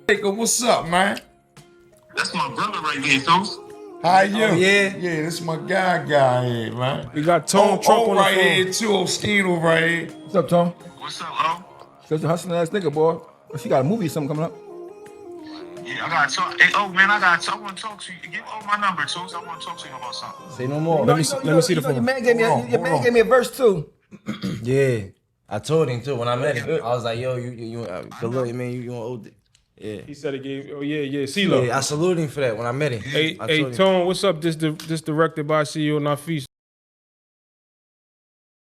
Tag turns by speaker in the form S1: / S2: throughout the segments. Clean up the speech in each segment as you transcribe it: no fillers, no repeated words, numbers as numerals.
S1: Jacob, what's up, man?
S2: That's my brother right here, Toast.
S1: How you?
S3: Oh, yeah.
S1: Yeah, this my guy here, man.
S4: We got Tone Trump on the
S1: right
S4: phone.
S1: here too, Oschino right here.
S3: What's up, Tom?
S2: What's up, O?
S3: Just a hustling ass nigga, boy. She got a movie or something coming up.
S2: Yeah, I gotta talk. Hey, I want to talk to you. Give O my number, Toast. I want to talk to you about something.
S3: Say no more.
S4: Let me see the phone.
S3: Your man gave me a verse too.
S5: Yeah, I told him too when I met him. I was like, "Yo, you good look, man. You old." Yeah.
S4: He said he gave. Oh yeah, CeeLo.
S5: Yeah, I saluted him for that when I met him.
S4: Hey, Tone, what's up? This directed by CEO Nafis.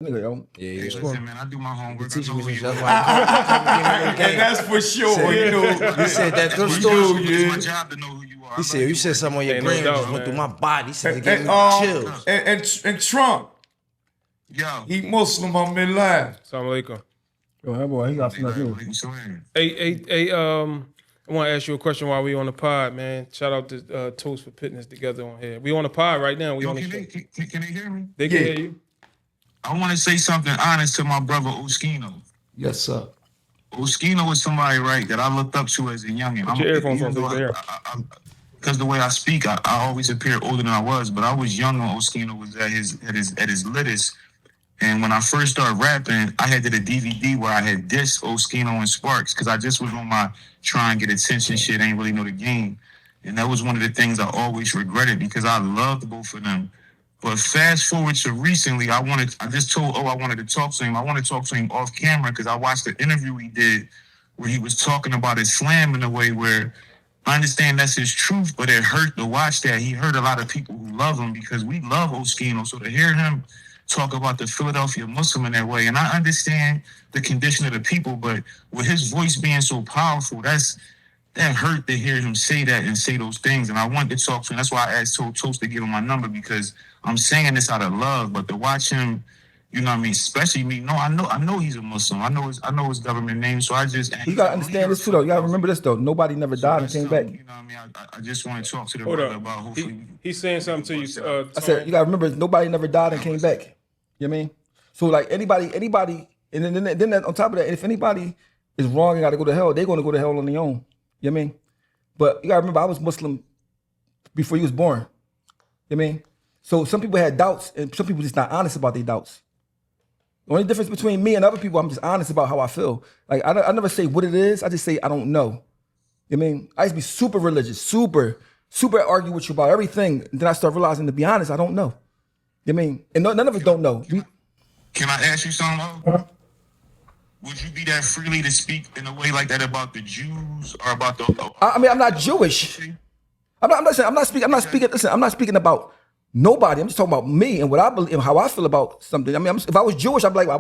S3: Nigga, yo.
S5: Yeah.
S2: Listen, man, I do my homework.
S5: Teach
S2: I know
S5: me
S2: who
S5: some
S2: you
S5: shit.
S2: are.
S1: And that's for sure, you know.
S5: You said that thrift
S2: It's
S5: store.
S2: my job to know who you are.
S5: He said you said something on your
S4: Ain't no
S5: brain
S4: doubt,
S5: just went
S4: man.
S5: through my body. He said it gave me chills.
S1: And Trump,
S2: Yo.
S1: he Muslim on midlife.
S4: Assalamu alaikum.
S3: Yo, that boy, he got some news.
S4: Hey, I want to ask you a question while we on the pod, man. Shout out to Toast for putting this together on here. We on the pod right now. We
S2: Yo,
S4: on the
S2: can
S4: show.
S2: they hear me?
S4: They can hear you.
S2: I want to say something honest to my brother Oschino.
S1: Yes, sir.
S2: Oschino is somebody, right, that I looked up to as a youngin'.
S4: Put your earphones on so you can hear.
S2: Because the way I speak, I always appear older than I was, but I was young when Oschino was at his littest. And when I first started rapping, I had did a DVD where I had dissed Oschino and Sparks because I just was on my try and get attention shit, ain't really know the game. And that was one of the things I always regretted because I loved both of them. But fast forward to recently, I just told I wanted to talk to him. I want to talk to him off camera because I watched the interview he did where he was talking about Islam in a way where I understand that's his truth, but it hurt to watch that. He hurt a lot of people who love him because we love Oschino. So to hear him talk about the Philadelphia Muslim in that way, and I understand the condition of the people, but with his voice being so powerful, that hurt to hear him say that and say those things. And I wanted to talk to him. That's why I asked Toast to give him my number because I'm saying this out of love. But to watch him, you know what I mean, especially me. No, I know he's a Muslim. I know his government name. So I just
S3: You gotta understand this too, though. You gotta remember this though. Nobody never died and came back.
S2: You know what I mean? I just want to talk to the
S4: Hold
S2: brother
S4: up.
S2: about hopefully.
S4: He's saying something to you.
S3: I said you gotta remember nobody never died and came back. You know what I mean? So like anybody, and then on top of that, if anybody is wrong and gotta go to hell, they're gonna go to hell on their own. You know what I mean? But you gotta remember I was Muslim before you was born. You know what I mean? So some people had doubts and some people just not honest about their doubts. The only difference between me and other people, I'm just honest about how I feel. Like I never say what it is, I just say I don't know. You know what I mean? I used to be super religious, super argue with you about everything. And then I start realizing, to be honest, I don't know. You know what I mean? And none of us don't know.
S2: Can I ask you something? Would you be that freely to speak in a way like that about the Jews or about the?
S3: I mean, I'm not Jewish. I'm not speaking. Listen, I'm not speaking about nobody. I'm just talking about me and what I believe and how I feel about something. I mean, if I was Jewish, I'd be like, I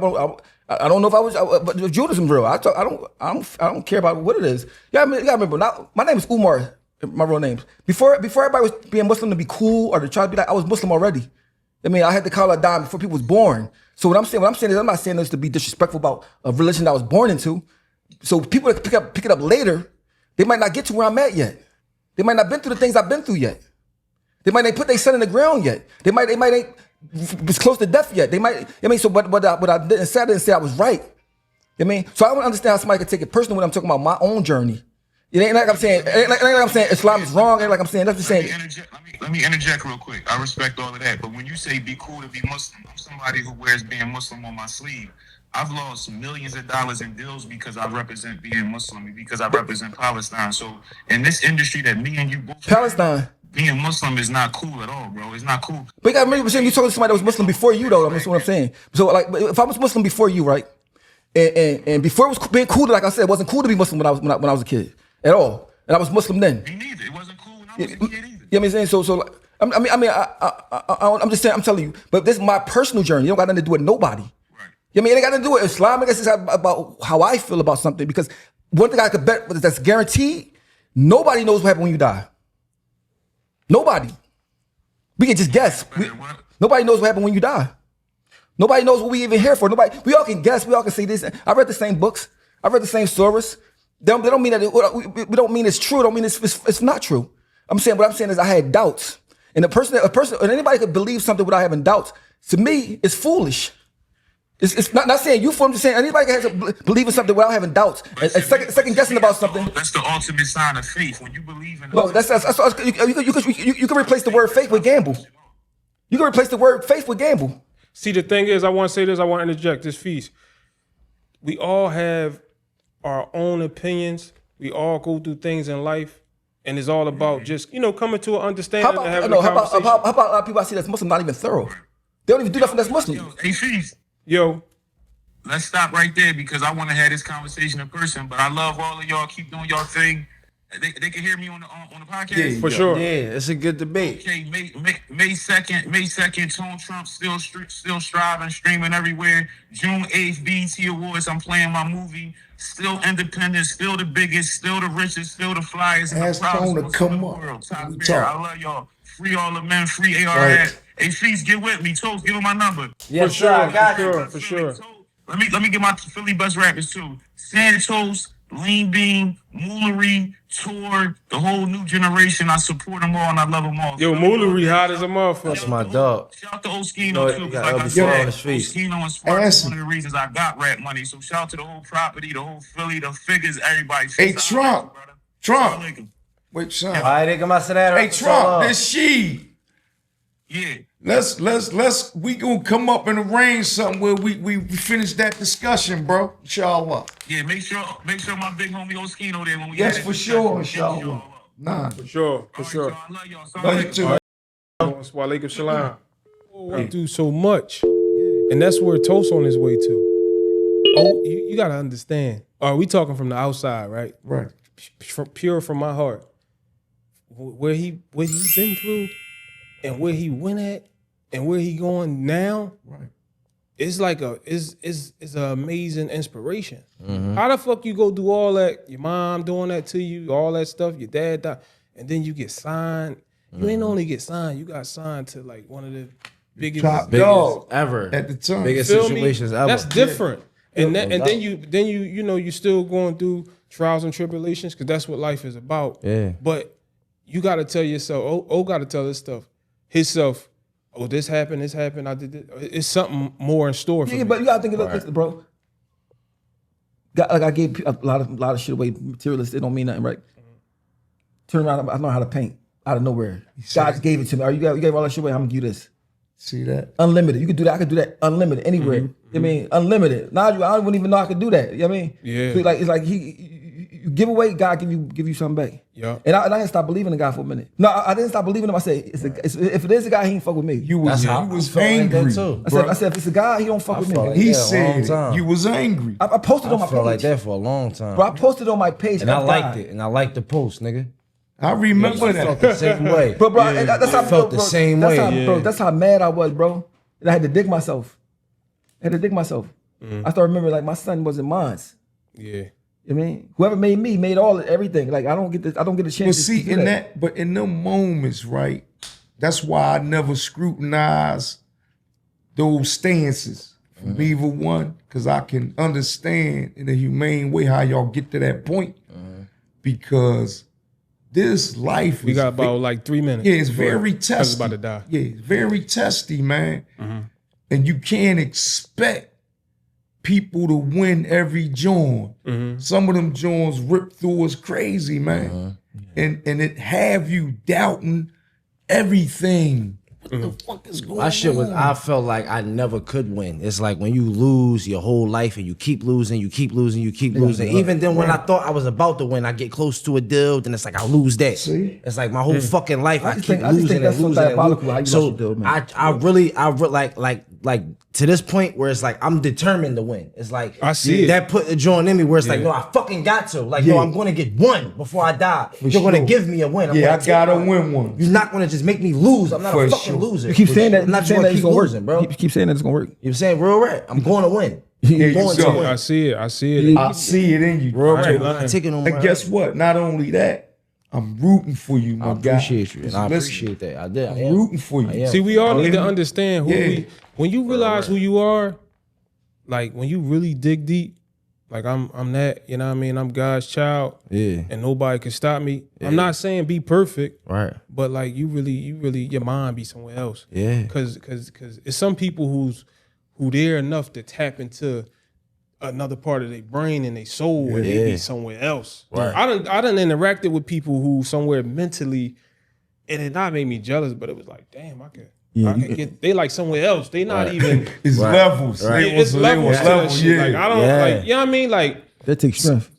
S3: don't know if I was, but if Judaism real, I don't care about what it is. Yeah, I mean, you gotta remember, my name is Umar. My real name. Before everybody was being Muslim to be cool or to try to be like, I was Muslim already. I mean, I had to call a dime before people was born. So what I'm saying is, I'm not saying this to be disrespectful about a religion that I was born into. So people that pick it up later, they might not get to where I'm at yet. They might not been through the things I've been through yet. They might ain't put their son in the ground yet. They might ain't was close to death yet. They might. I mean, so but I didn't say I was right. I mean, so I don't understand how somebody could take it personal when I'm talking about my own journey. It ain't like I'm saying. Ain't like I'm saying Islam is wrong. Ain't like I'm saying that's just saying.
S2: Let me interject real quick. I respect all of that, but when you say be cool to be Muslim, I'm somebody who wears being Muslim on my sleeve. I've lost millions of dollars in deals because I represent being Muslim, because I represent Palestine. So in this industry that me and you both
S3: Palestine.
S2: Being Muslim is not cool at all, bro. It's not cool.
S3: But you gotta remember, you talking to somebody that was Muslim before you, though. That's what I'm saying. So like, if I was Muslim before you, right, and before it was being cool, like I said, it wasn't cool to be Muslim when I was a kid at all, and I was Muslim then.
S2: Me neither. It wasn't cool when I was a kid either.
S3: You know what I'm saying? So like, I'm just saying, I'm telling you. But this is my personal journey. You don't got nothing to do with nobody. Right. You know what I mean? It ain't got nothing to do with Islam. I guess it's about how I feel about something. Because one thing I could bet that's guaranteed, nobody knows what happened when you die. Nobody. We can just guess. Nobody knows what happened when you die. Nobody knows what we even here for. We all can guess. We all can say this. I read the same books. I read the same surahs. They don't mean that. We don't mean it's true. Don't mean it's not true. What I'm saying is I had doubts, and a person, and anybody could believe something without having doubts. To me, it's foolish. It's not saying you for. I'm just saying anybody has to believe in something without having doubts and second guessing about something.
S2: That's the ultimate sign of faith. When you believe in
S3: Bro, that's you can replace the word faith with gamble. You can replace the word faith with gamble.
S4: See, the thing is, I want to say this. I want to interject this feast. We all have our own opinions. We all go through things in life, and it's all about just coming to an understanding and having a conversation.
S3: How about a lot of people I see that's Muslim not even thorough? They don't even do nothing that's Muslim.
S2: Hey, Feast.
S4: Yo,
S2: Let's stop right there because I want to have this conversation in person. But I love all of y'all. Keep doing your thing. They can hear me on the podcast.
S4: for sure.
S5: Yeah, it's a good debate.
S2: Okay, May 2nd, Tone Trump still striving, streaming everywhere. June 8th, BET Awards, I'm playing my movie. Still independent, still the biggest, still the richest, still the flyest. and the
S1: Ask
S2: proudest
S1: Tone to
S2: Muslim in
S1: come
S2: the
S1: up.
S2: world. Top
S1: We
S2: pair.
S1: talk.
S2: I love y'all. Free all the men, free AR.
S1: Right.
S2: Hey, Feast, get with me. Toast, give him my number.
S5: Yes,
S4: sure,
S5: sir, I got
S4: for
S5: you.
S4: sure, for sure.
S2: Let me get my Philly best rappers too. Santos, Lean Bean, Moolery, Tour, the whole new generation. I support them all and I love them all.
S4: Yo, Moolery hot as a motherfucker.
S5: That's my dog.
S2: Shout out to Oschino
S5: No,
S2: too.
S5: you
S2: 'Cause
S5: got
S2: like I
S5: LB
S2: said,
S5: on his face.
S2: Oschino and Spark is
S1: Ask
S2: one of the reasons I got rap money. So shout out to the whole property, the whole Philly, the figures, everybody.
S1: Hey,
S2: Shout out,
S1: Trump.
S2: brother.
S1: Trump.
S2: Assalamu alaikum.
S1: Wait, son.
S5: All right, they come out to that.
S1: Hey, Trump, this she.
S2: Yeah.
S1: Let's we gonna come up and arrange something where we finish that discussion, bro. Inshallah.
S2: Yeah, make sure my big homie Oschino there when we
S1: Yes,
S2: have
S1: for
S2: this
S1: sure,
S2: discussion.
S1: inshallah. Nah.
S4: For sure, for
S2: All right,
S4: sure.
S2: y'all, I love y'all. Assalamu
S1: Love you
S2: alaikum.
S1: too.
S4: Walaikum salam. We do so much, and that's where Toast on his way to. Oh, you gotta understand. Are we talking from the outside, right?
S1: Right.
S4: Pure from my heart. Where he been through, and where he went at, and where he going now.
S1: Right.
S4: It's like it's an amazing inspiration. How the fuck you go do all that? Your mom doing that to you, all that stuff. Your dad died, and then you get signed. You ain't only get signed. You got signed to like one of the biggest,
S1: Top
S5: Biggest
S1: dog
S5: ever.
S1: at the time.
S5: Biggest
S4: feel me?
S5: situations ever.
S4: That's different. And
S5: Yeah,
S4: that,
S5: no
S4: and
S5: doubt.
S4: then you still going through trials and tribulations because that's what life is about.
S5: Yeah.
S4: But you got to tell yourself, got to tell himself, oh, this happened, I did this. It's something more in store for
S3: Yeah,
S4: me.
S3: but you gotta think of this, bro. Like I gave a lot of shit away, materialist. It don't mean nothing, right? Turn around, I know how to paint out of nowhere. God gave it to me. You gave all that shit away. I'm gonna give you this.
S1: See that?
S3: Unlimited. You could do that. I could do that unlimited anywhere. I mean, unlimited. Now I wouldn't even know I could do that. You know what I mean?
S4: Yeah.
S3: So it's like you give away, God give you something back.
S4: Yeah.
S3: And I didn't stop believing in God for a minute. No, I didn't stop believing in him. I said, if it is a God, he ain't fuck with me.
S1: You was
S5: That's how
S1: you was
S5: I felt like that
S1: angry.
S5: too.
S3: I said, if it's a God, he don't fuck with me.
S5: felt like
S1: He
S5: Yeah, a long
S1: said
S5: time.
S1: you was angry.
S3: I posted on
S5: I
S3: my
S5: felt like
S3: page.
S5: that for a long time.
S3: Bro, I posted on my page.
S5: And I
S3: F
S5: liked
S3: God.
S5: it. And I liked the post, nigga.
S1: I remember
S5: I felt
S1: that.
S5: the same way.
S3: Bro, and that's how
S5: I felt the same way.
S3: Bro, that's how mad I was, bro. And I had to dig myself. I started remembering like my son wasn't mine.
S4: Yeah.
S3: You know what I mean? Whoever made me made everything. Like I don't get a chance
S1: But
S3: to
S1: see,
S3: do
S1: in
S3: that.
S1: but in them moments, right? That's why I never scrutinize those stances from either one, because I can understand in a humane way how y'all get to that point. Because this life
S4: We
S1: is
S4: got about like 3 minutes.
S1: yeah, it's very
S4: Cuz
S1: testy.
S4: about to die.
S1: Yeah, it's very testy, man. And you can't expect people to win every joint. Some of them joints rip through us crazy, man. And it have you doubting everything. What the fuck is going
S5: My shit was,
S1: on?
S5: I felt like I never could win. It's like when you lose your whole life and you keep losing. Even then when I thought I was about to win, I get close to a deal, then it's like I lose that.
S1: See?
S5: It's like my whole fucking life, I
S3: just
S5: keep
S3: think- I just
S5: losing
S3: think that's
S5: and
S3: so
S5: losing and
S3: diabolical how you
S5: losing.
S3: lost your deal, man.
S5: I really like to this point where it's like I'm determined to win. It's like
S4: I see it.
S5: that put the joint in me where it's like,
S4: Yeah.
S5: no, I fucking got to. Like,
S1: Yeah.
S5: no, I'm gonna get one before I die. You're gonna
S1: sure.
S5: give me a win. I'm
S1: Yeah,
S5: gonna
S1: I
S5: take
S1: gotta
S5: one.
S1: win one.
S5: You're not gonna just make me lose. I'm not
S1: For
S5: a fucking
S1: sure.
S5: loser.
S3: You keep saying that.
S5: I'm not
S3: You
S5: just
S3: keep saying
S5: gonna
S3: that it's
S5: keep
S3: gonna work,
S5: losing, bro.
S3: You keep saying that it's gonna work.
S5: You know what I'm saying? Real rap. I'm going to win.
S1: Yeah,
S5: I'm going
S1: you
S5: to
S1: go.
S5: win.
S4: I see it. I see it.
S1: I see it in you.
S5: Real
S4: I ain't
S5: rap.
S4: lying.
S5: Taking on my
S1: And guess what? Not only that, I'm rooting for you, my
S5: I
S1: guy.
S5: appreciate you. And I
S1: Listen,
S5: appreciate that. I did. I
S1: I'm
S5: am.
S1: rooting for you.
S5: I am.
S4: See, we all need to
S1: Yeah.
S4: understand who
S1: Yeah.
S4: when you realize who you are, like when you really dig deep, like I'm that, you know what I mean? I'm God's child.
S5: Yeah.
S4: And nobody can stop me. I'm not saying be perfect,
S5: Right.
S4: but like you really, your mind be somewhere else.
S5: Yeah.
S4: Cause it's some people who there enough to tap into another part of their brain and their soul and they be somewhere else.
S5: Right.
S4: I done interacted with people who somewhere mentally, and it not made me jealous, but it was like, damn, I could get. They like somewhere else. They not even.
S1: It's levels.
S5: Right.
S4: It's levels to that shit. Like I don't like. You know what I mean? Like
S3: That takes strength.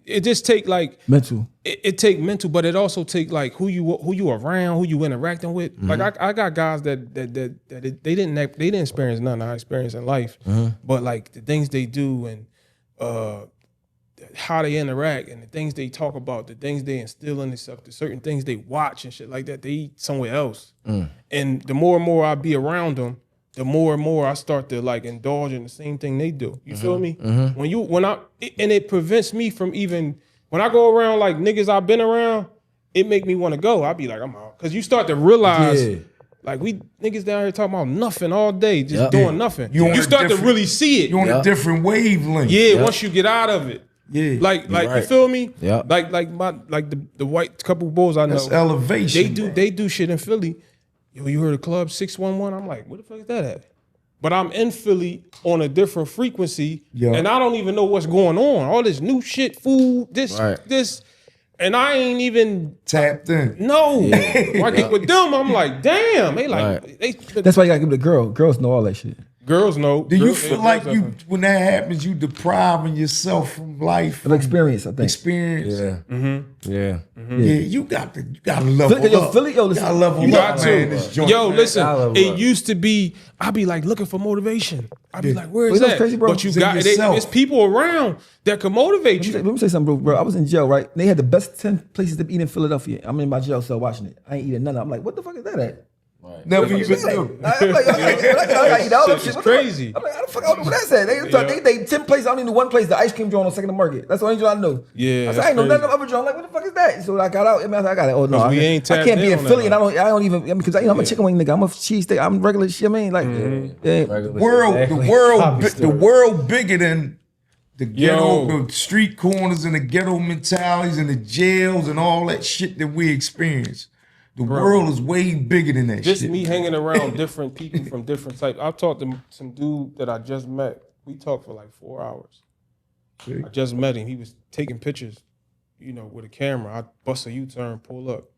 S4: it just take like
S3: Mental.
S4: It take mental, but it also take like who you around, who you interacting with. Like I got guys that they didn't experience nothing I experienced in life, but like the things they do and how they interact and the things they talk about, the things they instill in themselves, the certain things they watch and shit like that, they eat somewhere else. And the more and more I be around them, the more and more I start to like indulge in the same thing they do. You feel me? And it prevents me from even. When I go around like niggas I've been around, it make me want to go. I be like, I'm out. Cause you start to realize, like we niggas down here talking about nothing all day, just doing nothing. You start to really see it.
S1: You're on a different wavelength.
S4: Yeah, once you get out of it.
S1: Yeah.
S4: Like you feel me?
S5: Yeah.
S4: Like the white couple of bulls I know.
S1: That's elevation.
S4: They do shit in Philly. Yo, you heard of Club 611? I'm like, where the fuck is that at? But I'm in Philly on a different frequency, and I don't even know what's going on. All this new shit, food, this, and I ain't even
S1: tapped in.
S4: No, when I get with them, I'm like, damn, they like they.
S3: That's why you gotta give it a girl. Girls know all that shit.
S4: Girls know.
S1: Do you feel like when that happens, you depriving yourself from life,
S3: Of experience? I think.
S1: experience?
S5: Yeah.
S1: Yeah, you got to level up.
S3: Philly,
S1: You gotta level
S4: You got
S1: up,
S4: to.
S1: man. This joint,
S4: Yo,
S1: man.
S4: listen, it used to be, I'd be like looking for motivation. I'd be like, where is
S3: You know what's
S4: that?
S3: crazy, bro?
S4: But you
S1: It's in
S4: got,
S1: yourself.
S4: it's people around that can motivate you.
S3: Let me say something, bro. I was in jail, right? They had the best 10 places to eat in Philadelphia. I'm in my jail cell watching it. I ain't eating none of it. I'm like, what the fuck is that at?
S1: Never even knew.
S3: I'm like, I eat all that shit.
S4: It's
S3: What the fuck?
S4: crazy.
S3: I'm like, how the fuck I don't know what that's at? They 10 places. I only knew one place, the ice cream joint on 2nd and Market. That's the only joint I know.
S4: Yeah,
S3: I said, I ain't know nothing of other joint. I'm like, what the fuck is that? So I got out. I got it. Oh no,
S4: we ain't
S3: I
S4: tapped
S3: can't be
S4: in
S3: in
S4: on
S3: Philly,
S4: that,
S3: and I don't even. I mean, because I'm a chicken wing nigga. I'm a cheese steak. I'm regular shit. I mean, like,
S1: The world bigger than the ghetto,
S4: Yo.
S1: the street corners and the ghetto mentalities and the jails and all that shit that we experience. The world is way bigger than that
S4: Just
S1: shit.
S4: me hanging around different people from different types. I've talked to some dude that I just met. We talked for like 4 hours. I just met him. He was taking pictures, with a camera. I bust a U-turn, pull up,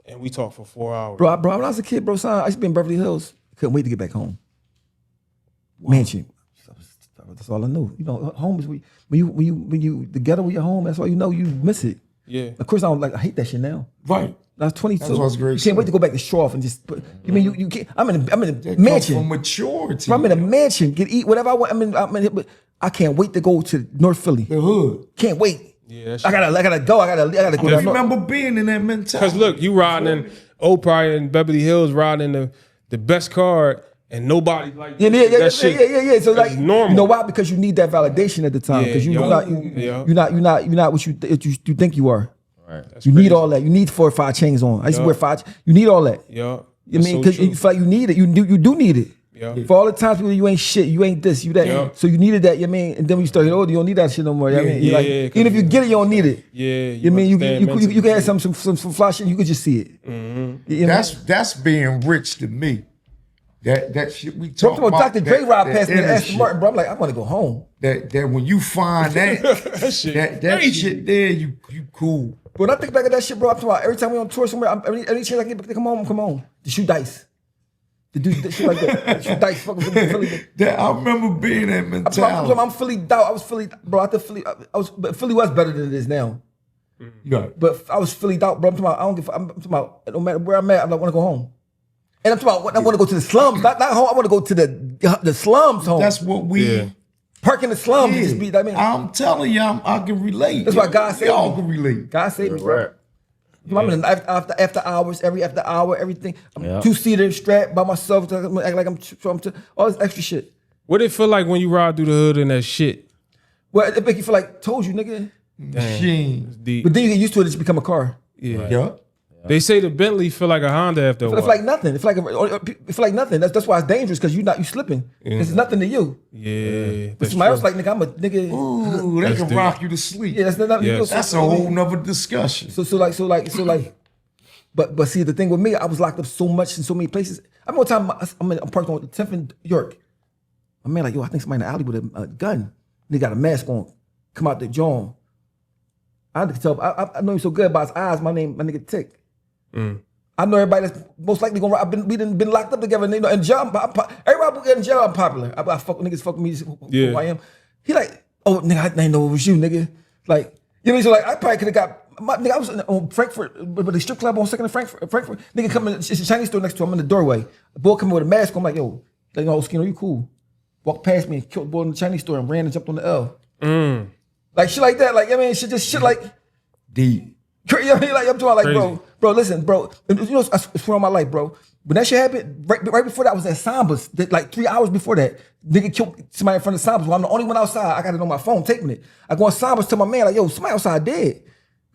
S4: and we talked for 4 hours.
S3: Bro, when I was a kid, bro, son, I used to be in Beverly Hills. Couldn't wait to get back home. Mansion. That's all I knew. Home is when you the ghetto with your home. That's all you know. You miss it.
S4: Yeah.
S3: Of course, I hate that shit now.
S1: Right.
S3: I was 22.
S1: That's what's great.
S3: You can't wait to go back to Stroff and just put. You mean you can't? I'm in a
S1: That
S3: mansion.
S1: comes from maturity.
S3: I'm in a mansion. Eat whatever I want. I'm in. But I can't wait to go to North Philly.
S1: The hood.
S3: Can't wait.
S4: Yeah,
S3: I gotta go. I gotta go.
S1: I
S3: down North.
S1: remember being in that mentality.
S4: Because look, you riding in probably in Beverly Hills, riding the best car, and nobody like
S3: Yeah.
S4: that shit.
S3: So like,
S4: is normal.
S3: you know why? Because you need that validation at the time. Because you're not what you think you are.
S5: Right.
S3: You need all that. You need 4 or 5 chains on. I used to wear 5. You need all that.
S4: Yeah.
S3: You mean because you feel like you need it. You do need it.
S4: Yeah.
S3: For all the times people you ain't shit, you ain't this, you that.
S4: Yeah.
S3: So you needed that. You mean, and then when you start getting older, you don't need that shit no more. You know what I mean,
S4: Yeah,
S3: like,
S4: yeah,
S3: even if you get it, you don't need it.
S4: Yeah.
S3: You mean you
S4: understand
S3: can have some fly shit, you could just see it.
S4: Mm-hmm.
S3: You know?
S1: That's being rich to me. That shit we
S3: So
S1: talk
S3: I'm talking
S1: about.
S3: Dr. Dre ride past me
S1: inner
S3: and Aston
S1: shit.
S3: Martin, bro. I'm like, I want to go home.
S1: That when you find that
S4: That shit
S1: that
S4: crazy.
S1: shit there, you cool.
S3: But when I think back at that shit, bro, I'm talking about every time we on tour somewhere, every chance I get to come home. To shoot dice. To do shit like that. Shoot dice, fucking Philly.
S1: I remember being that mentality.
S3: I'm Philly out. I was Philly, bro. After Philly, but Philly was better than it is now.
S1: Yeah.
S3: But I was Philly out, bro. I'm talking about, no matter where I'm at, I want to go home. And I'm talking about, I want to go to the slums, not home. I want to go to the slums home.
S1: That's what we
S3: Park in the slums. And just be, I mean,
S1: I'm telling you, I can relate.
S3: that's why God saved
S1: Y'all
S3: me.
S1: can relate.
S3: God saved me, bro. I'm in after hours, after hour, everything. I'm 2-seater strapped by myself, act like I'm all this extra shit.
S4: What it feel like when you ride through the hood and that shit?
S3: Well, it make you feel like, told you, nigga.
S1: Machine.
S4: Deep.
S3: But then you get used to it, it's become a car.
S4: Yeah.
S1: Yeah.
S4: They say the Bentley feel like a Honda after a
S3: It
S4: while.
S3: feel like nothing. It feel like nothing. That's why it's dangerous, because you slipping. It's nothing to you.
S4: Yeah.
S3: But somebody else like, nigga, I'm a nigga.
S1: Ooh, they can rock you to sleep.
S3: Yeah, that's nothing.
S4: Yes.
S1: That's a whole nother discussion.
S3: So like. But see, the thing with me, I was locked up so much in so many places. I remember one time I'm parked on 10th and York. My man like, yo, I think somebody in the alley with a gun. Nigga got a mask on, come out the joint. I had to tell, I know him so good about his eyes. My nigga Tick. I know everybody that's most likely gonna. We done been locked up together. And, you know, in jail, everybody in jail, I'm popular. I fuck niggas, fuck me, who I am. He like, oh nigga, I ain't know it was you, nigga. Like, you know what I mean? So like, I probably could have got. Nigga, I was on Frankfurt, but the strip club on 2nd and Frankfurt. Nigga come in, it's a Chinese store next to him. I'm in the doorway. A boy come in with a mask. I'm like, yo, like, oh, Oschino, you cool? Walked past me and killed the boy in the Chinese store and ran and jumped on the L. Like shit like that. Like, I mean, shit like
S1: deep.
S3: You know what I mean? Like, I'm talking like, bro, listen, bro. You know, I swear on my life, bro. When that shit happened, right before that, I was at Sambas. Like 3 hours before that, nigga killed somebody in front of Sambas. Well, I'm the only one outside. I got it on my phone, taping it. I go on Sambas to my man, like, yo, somebody outside dead.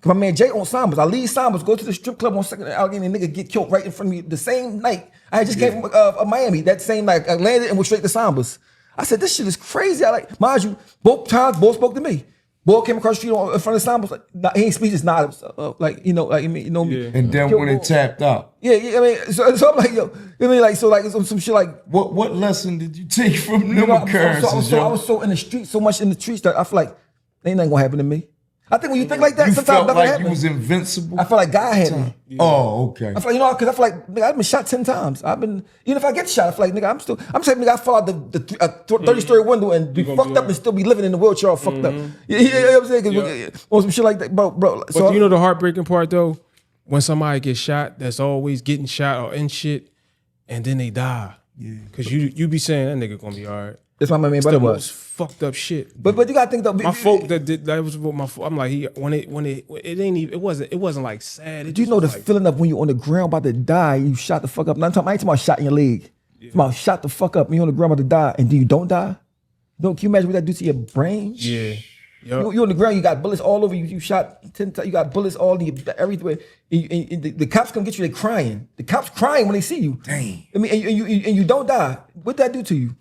S3: Cause my man Jay on Sambas. I leave Sambas, go to the strip club on 2nd and Allegheny, and nigga get killed right in front of me the same night. I had just came from Miami. That same night, I landed and went straight to Sambas. I said, this shit is crazy. I like, mind you, both times, both spoke to me. Boy came across the street in front of Sambas, like, nah, he ain't speak, just nodded, like, you know, like, you know me.
S1: And then when it tapped out.
S3: Yeah, I mean, so I'm like, yo, I mean, like, so like, some shit like.
S1: What lesson did you take from them occurrences,
S3: I was so in the street, so much in the streets that I feel like ain't nothing gonna happen to me. I think when you think like that,
S1: you
S3: sometimes
S1: felt
S3: nothing
S1: like
S3: happens.
S1: you was invincible.
S3: I feel like God had me.
S1: Yeah. Oh, okay.
S3: I feel like, you know, because I feel like, nigga, I've been shot 10 times. Even if I get shot, I feel like, nigga, I'm saying, nigga, I fall out the 30-story window and be fucked up and still be living in the wheelchair all fucked up. You know what I'm saying? Or some shit like that, bro.
S4: But so, you know the heartbreaking part though? When somebody gets shot, that's always getting shot or in shit, and then they die. Yeah. Because you be saying that nigga gonna be all right.
S3: That's why my main brother was
S4: fucked up shit.
S3: But you gotta think though.
S4: My folk that was what my folk. I'm like it ain't even it wasn't like sad.
S3: Do you know the like, feeling of when you're on the ground about to die, you shot the fuck up? I ain't talking about shot in your leg. Yeah. I'm about shot the fuck up and you're on the ground about to die and then you don't die. Can you imagine what that do to your brain?
S4: Yeah.
S3: Yep. You're on the ground, you got bullets all over you. You shot 10 times, you got bullets all in you, everywhere. And the cops come get you, they're crying. The cops crying when they see you.
S1: Damn.
S3: I mean, and you don't die. What that do to you?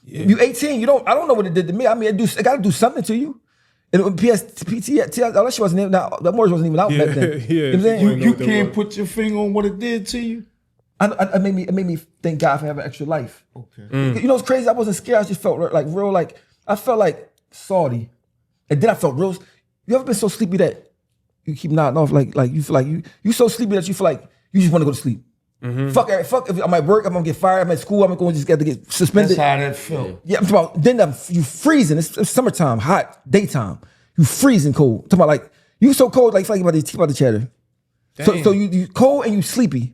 S3: Yeah. You 18, I don't know what it did to me. I mean, it got to do something to you. And PT, unless she wasn't even out, that Morris wasn't even out back then.
S4: Yeah.
S3: You know what I'm saying?
S1: You can't put your finger on what it did to you?
S3: It made me thank God for having an extra life. Okay. You know what's crazy? I wasn't scared. I just felt like real, like, I felt like salty. And then I felt real. You ever been so sleepy that you keep nodding off? Like you feel like you so sleepy that you feel like you just want to go to sleep. Mm-hmm. Fuck if I'm at work, I'm gonna get fired, I'm at school, I'm gonna just get suspended.
S1: That's how that felt.
S3: Yeah, I'm talking about, then you freezing, it's summertime, hot, daytime. You freezing cold. I'm talking about like, you so cold, like you about to chatter. So you cold and you sleepy.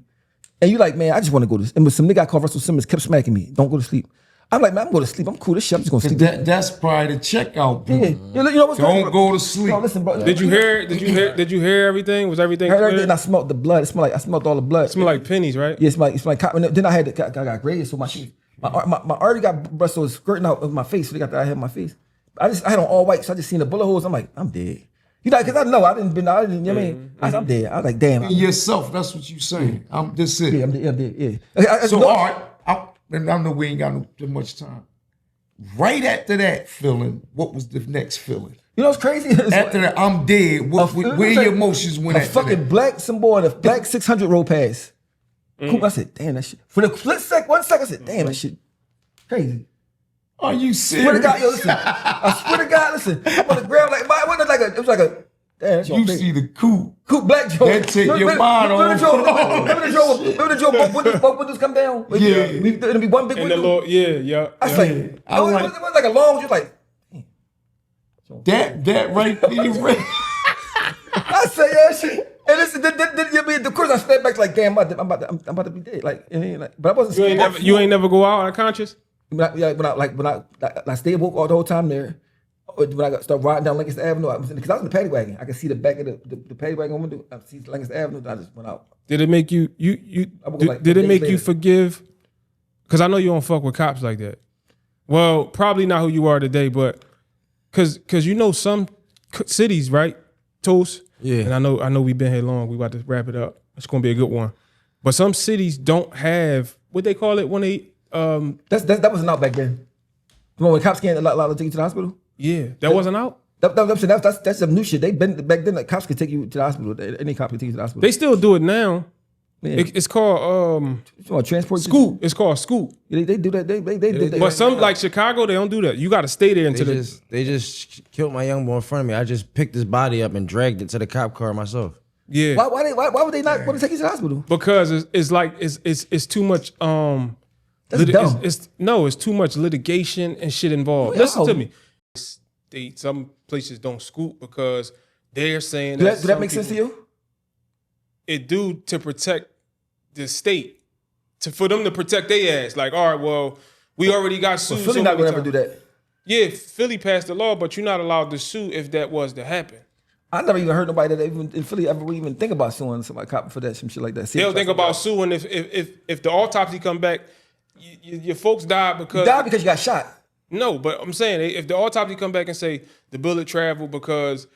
S3: And you like, man, I just want to go to sleep. And with some nigga I called Russell Simmons kept smacking me, don't go to sleep. I'm like, man, I'm going to sleep. I'm cool. This shit, I'm just going to sleep.
S1: That's probably the checkout.
S3: Yeah. You know what's
S1: Don't go to sleep.
S3: No, listen, bro.
S4: Did you hear everything? Was everything
S3: clear?
S4: everything?
S3: And I smelled the blood. I smelled all the blood.
S4: It smelled like pennies, right?
S3: Yeah, it's like cotton. Then I got graded, so my artery got brushed, so it was skirting out of my face. So they got that I had my face. I had on all white, so I just seen the bullet holes. I'm like, I'm dead. You know, because I know I didn't, you know what I mean? I'm dead. I was like, damn.
S1: Yourself, that's what you saying. This it.
S3: Yeah, I'm dead, yeah.
S1: So, all right, and I know we ain't got too much time. Right after that feeling, what was the next feeling?
S3: You know what's crazy?
S1: After that, I'm dead. Where your emotions went
S3: after that? A fucking black, some boy in a black 600 roll pass. Cool. I said, damn, that shit. For the split 1 second, I said, damn, that shit crazy.
S1: Are you serious?
S3: Swear to God, yo, listen. I swear to God, listen. I'm on the ground like, it was like a, damn, that's
S1: you see the coupe
S3: black joke.
S1: That take your mind on.
S3: Remember the joke, both windows come down?
S1: Yeah.
S3: It'll be one big window.
S4: And the Lord, yeah.
S3: I was like, it was like a long, just like.
S1: That right there.
S3: I say, yeah, shit. And listen, of course I stepped back like, damn, I'm about to be dead. Like, but I wasn't scared.
S4: You ain't never go out unconscious?
S3: When I stayed woke all the whole time there. When I started riding down Lancaster Avenue, because I was in the paddy wagon. I could see the back of the paddy wagon window. I see Lancaster Avenue. I just went out.
S4: Did it make you did it make you forgive? Because I know you don't fuck with cops like that. Well, probably not who you are today, but because you know some cities, right? Toast.
S5: Yeah.
S4: And I know we've been here long. We about to wrap it up. It's gonna be a good one. But some cities don't have what they call it when they
S3: that wasn't out back then. When cops can't allow to take you to the hospital.
S4: Yeah, that wasn't out.
S3: That's some new shit. They been back then. Like, cops could take you to the hospital. Any cop could take you to the hospital.
S4: They still do it now. It's called
S3: transport.
S4: Scoop. It's called Scoop.
S3: They do that. They do that.
S4: But some like Chicago, they don't do that. You got to stay there until
S5: They just killed my young boy in front of me. I just picked his body up and dragged it to the cop car myself.
S4: Yeah.
S3: Why would they not want to take you to the hospital?
S4: Because it's too much.
S3: That's dumb.
S4: It's too much litigation and shit involved. Listen to me. Some places don't scoop because they're saying
S3: do that make sense to you?
S4: It do to protect the state, for them to protect their ass. Like, all right, well, we already got sued.
S3: Philly not gonna ever do that.
S4: Yeah, Philly passed the law, but you're not allowed to sue if that was to happen.
S3: I never even heard nobody that even in Philly ever even think about suing somebody cop for that, some shit like that.
S4: They'll think about suing if the autopsy come back, your folks died because
S3: you died because you got shot.
S4: No, but I'm saying if the autopsy come back and say the bullet traveled because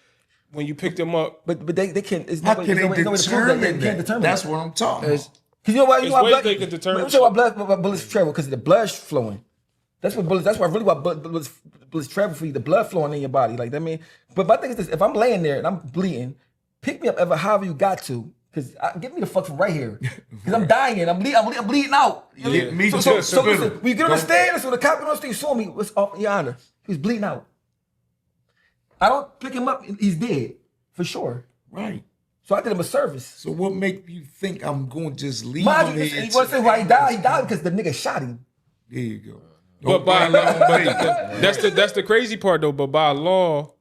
S4: when you picked them up,
S3: but they can't.
S1: How can they determine that?
S3: Can't determine.
S1: That's what I'm talking about.
S3: Because you know why? You know why
S4: they can determine.
S3: Let me tell you why bullets travel. Because the blood's flowing. That's what bullets. That's why really why bullets travel for you. The blood flowing in your body. Like that mean. But my thing is this: if I'm laying there and I'm bleeding, pick me up however you got to. Because get me the fuck from right here. Because I'm dying. I'm bleeding out. You know
S1: Get me
S3: so listen, we get on the stand. So the cop on the stand saw me. What's off your honor? He was bleeding out. I don't pick him up. He's dead for sure.
S1: Right.
S3: So I did him a service.
S1: So what make you think I'm going to just leave
S3: Mind
S1: him
S3: you,
S1: here?
S3: you want to say why he died? He died because the nigga shot him.
S1: There you go.
S4: But by law, that's the crazy part though. But by law,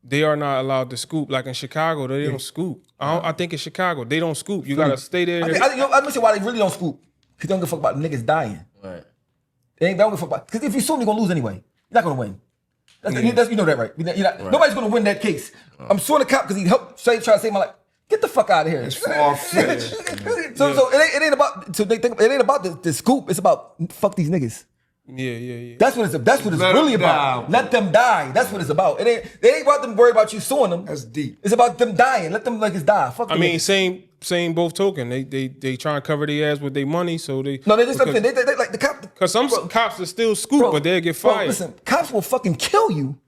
S4: they are not allowed to scoop. Like in Chicago, they don't scoop. I think in Chicago they don't scoop. You gotta stay there.
S3: I'm gonna say why they really don't scoop. Because they don't give a fuck about niggas dying.
S5: Right.
S3: They don't give a fuck about. Because if you sue them, you're gonna lose anyway. You're not gonna win. You know that, right? Nobody's gonna win that case. I'm suing the cop because he helped try to save my life. Get the fuck out of here.
S1: It's far-fetched.
S3: So it ain't about. So they think it ain't about the scoop. It's about fuck these niggas.
S4: Yeah.
S3: That's what it's really about. Let them die. That's what it's about. It ain't about them worried about you suing them.
S1: That's deep.
S3: It's about them dying. Let them niggas die. Fuck.
S4: I mean, same both token. They try and cover their ass with their money, so they.
S3: No, they just they like the cop.
S4: Because some cops are still scoop, but they'll get fired.
S3: Listen, cops will fucking kill you.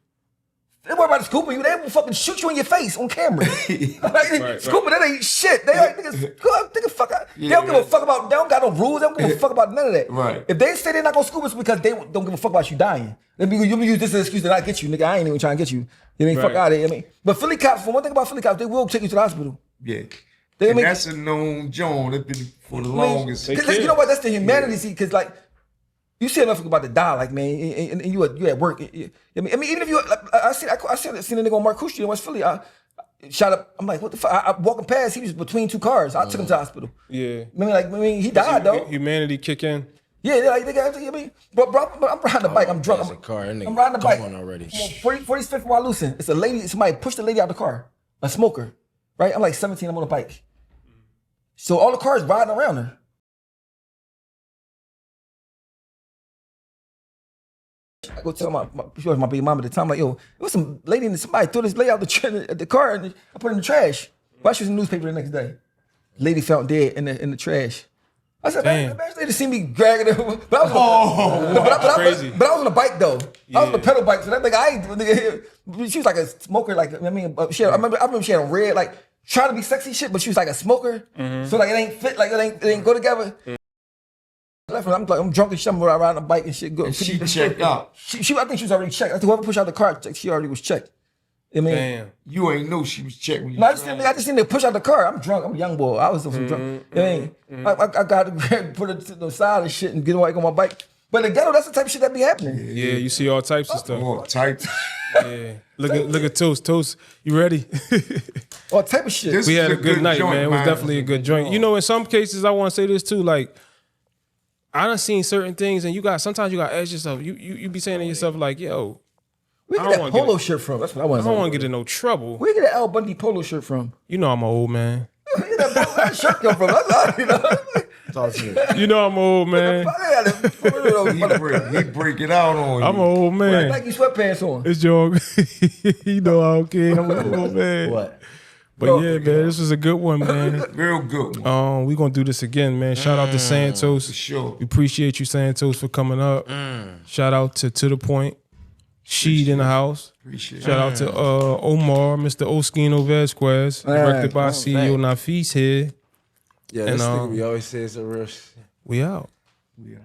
S3: They worry about scooping you. They will fucking shoot you in your face on camera. Scooping, that ain't shit. They like niggas fuck out. They don't give a fuck about. They don't got no rules. They don't give a fuck about none of that.
S1: Right.
S3: If they say they're not gonna scoop us because they don't give a fuck about you dying, then you use this as an excuse that I get you, nigga. I ain't even trying to get you. You ain't fuck out of here. I mean, but Philly cops. For one thing about Philly cops, they will take you to the hospital.
S1: Yeah. That's a known John. It's been for the longest.
S3: Because you know what? That's the humanity. See, because like. You see enough about to die, like man, and you at work. I mean, even if you, like, I seen a nigga on Marcus Street in West Philly. I shot up. I'm like, what the fuck? I walking past. He was between two cars. I took him to the hospital.
S4: Yeah.
S3: I mean, he died though.
S4: Humanity kick in.
S3: Yeah, like they got. I mean, but I'm riding the bike. I'm drunk. I'm riding the bike.
S5: Already.
S3: 45th Wyalusing. It's a lady. Somebody pushed the lady out of the car. A smoker, right? I'm like 17. I'm on a bike. So all the cars riding around her. I go tell my baby mama at the time, like, yo, it was some lady and somebody threw this lady out the car and I put it in the trash. Why she was in the newspaper the next day? Lady found dead in the trash. I said, man, they just see me dragging her. But I was on a bike though. Yeah. I was on a pedal bike, so that nigga, she was like a smoker. Like I remember she had a red, like trying to be sexy shit, but she was like a smoker. Mm-hmm. So like it ain't fit, like it ain't go together. Mm-hmm. I'm drunk and shit. I'm riding a bike and shit.
S1: And she checked out.
S3: I think she was already checked. I think whoever pushed out the car, she already was checked. I mean,
S4: damn.
S1: You ain't know she was checked when you.
S3: No, I just seen her push out the car. I'm drunk. I'm a young boy. I was drunk. I got to put it to the side and shit and get away on my bike. But in the ghetto, that's the type of shit that be happening.
S4: Yeah, you see all types of stuff.
S1: All types.
S4: Yeah. Look at Toast. Toast, you ready?
S3: All type of shit.
S4: We had a good night, man. It was definitely a good joint. You know, in some cases, I want to say this too, like, I done seen certain things, and sometimes you got to ask yourself. You be saying to yourself like, "Yo,
S3: where you get that polo shirt from?" That's what I want.
S4: I don't want to get in no trouble.
S3: Where you get that Al Bundy polo shirt from?
S4: You know I'm an old man.
S3: Where you get that shirt come from? That's you know.
S4: You know I'm an old man.
S1: He break it out on you.
S4: I'm an old man.
S3: Like you sweatpants on.
S4: It's joke. You know I don't care. I'm an old man.
S3: What?
S4: But yeah, man, this was a good one, man.
S1: Real good one.
S4: We gonna do this again, man. Shout out to Santos.
S1: For sure.
S4: We appreciate you, Santos, for coming up. Shout out to the Point. Sheed in the house.
S1: Appreciate
S4: Shout out to Omar, Mr. Oschino Vasquez, directed by CEO Nafis here.
S5: Yeah,
S4: And,
S5: this nigga we always say it's a real shit.
S4: We out.
S1: Yeah.